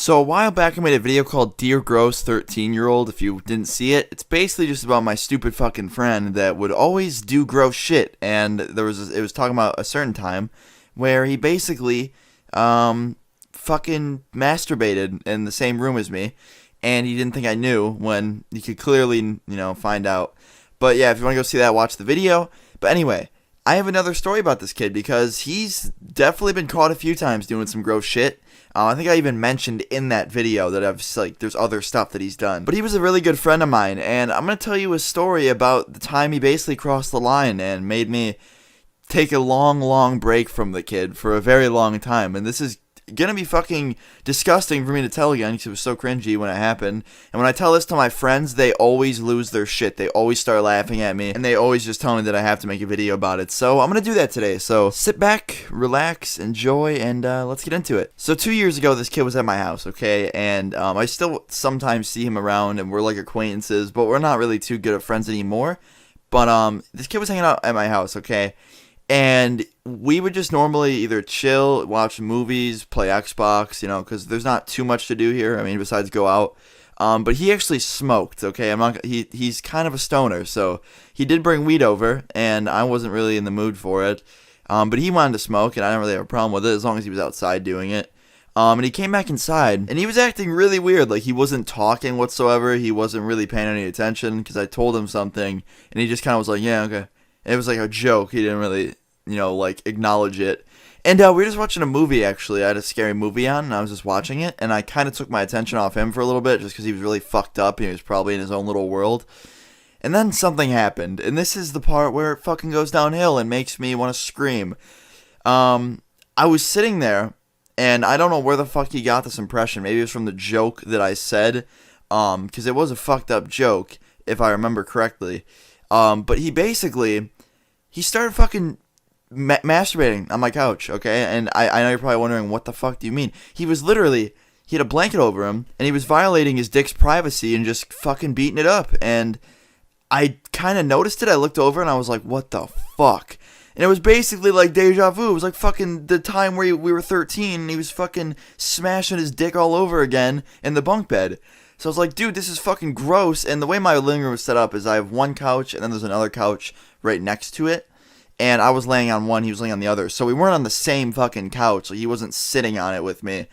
So a while back I made a video called Dear Gross 13-Year-Old. If you didn't see it, it's basically just about my stupid fucking friend that would always do gross shit. And it was talking about a certain time where he basically fucking masturbated in the same room as me, and he didn't think I knew when you could clearly, find out. But yeah, if you want to go see that, watch the video. But anyway, I have another story about this kid because he's definitely been caught a few times doing some gross shit. I think I even mentioned in that video that there's other stuff that he's done. But he was a really good friend of mine, and I'm going to tell you a story about the time he basically crossed the line and made me take a long, long break from the kid for a very long time. And this is gonna be fucking disgusting for me to tell again because it was so cringy when it happened. And when I tell this to my friends, they always lose their shit. They always start laughing at me, and they always just tell me that I have to make a video about it. So I'm gonna do that today. So sit back, relax, enjoy, and let's get into it. So 2 years ago, this kid was at my house, okay? And I still sometimes see him around, and we're like acquaintances, but we're not really too good of friends anymore. But this kid was hanging out at my house, okay? And we would just normally either chill, watch movies, play Xbox, because there's not too much to do here. I mean, besides go out. But he actually smoked, okay? He's kind of a stoner, so he did bring weed over, and I wasn't really in the mood for it. But he wanted to smoke, and I didn't really have a problem with it as long as he was outside doing it. And he came back inside, and he was acting really weird. Like, he wasn't talking whatsoever. He wasn't really paying any attention because I told him something, and he just kind of was like, yeah, okay. And it was like a joke. He didn't really acknowledge it. And we were just watching a movie, actually. I had a scary movie on, and I was just watching it, and I kind of took my attention off him for a little bit, just because he was really fucked up, and he was probably in his own little world. And then something happened, and this is the part where it fucking goes downhill and makes me want to scream. I was sitting there, and I don't know where the fuck he got this impression. Maybe it was from the joke that I said, because it was a fucked up joke, if I remember correctly. But he started fucking masturbating on my couch, okay? And I know you're probably wondering, what the fuck do you mean? He had a blanket over him, and he was violating his dick's privacy and just fucking beating it up. And I kind of noticed it. I looked over, and I was like, what the fuck? And it was basically like deja vu. It was like fucking the time where we were 13, and he was fucking smashing his dick all over again in the bunk bed. So I was like, dude, this is fucking gross. And the way my living room is set up is I have one couch, and then there's another couch right next to it. And I was laying on one, he was laying on the other. So we weren't on the same fucking couch. Like, he wasn't sitting on it with me.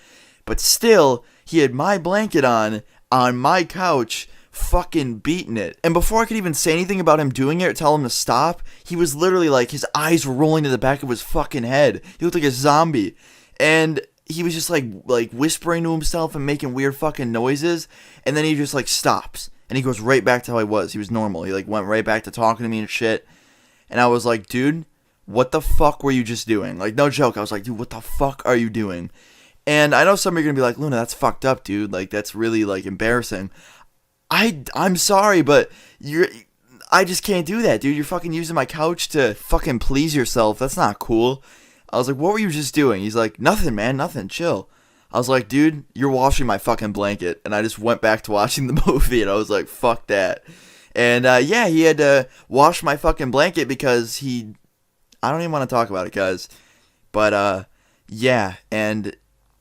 But still, he had my blanket on my couch, fucking beating it. And before I could even say anything about him doing it or tell him to stop, he was literally like, his eyes were rolling to the back of his fucking head. He looked like a zombie. And he was just like whispering to himself and making weird fucking noises. And then he just stops. And he goes right back to how he was. He was normal. He went right back to talking to me and shit. And I was like, dude, what the fuck were you just doing? Like, no joke. I was like, dude, what the fuck are you doing? And I know some of you are going to be like, Luna, that's fucked up, dude. Like, that's really, embarrassing. I'm sorry, but I just can't do that, dude. You're fucking using my couch to fucking please yourself. That's not cool. I was like, what were you just doing? He's like, nothing, man, nothing. Chill. I was like, dude, you're washing my fucking blanket. And I just went back to watching the movie, and I was like, fuck that. And, yeah, he had to wash my fucking blanket because I don't even want to talk about it, guys. But, yeah, and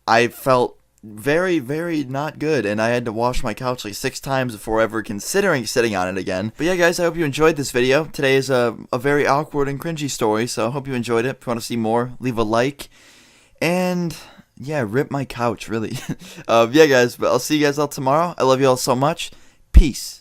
I felt very, very not good. And I had to wash my couch 6 times before ever considering sitting on it again. But, yeah, guys, I hope you enjoyed this video. Today is a very awkward and cringy story, so I hope you enjoyed it. If you want to see more, leave a like. And, yeah, rip my couch, really. Yeah, guys, but I'll see you guys all tomorrow. I love you all so much. Peace.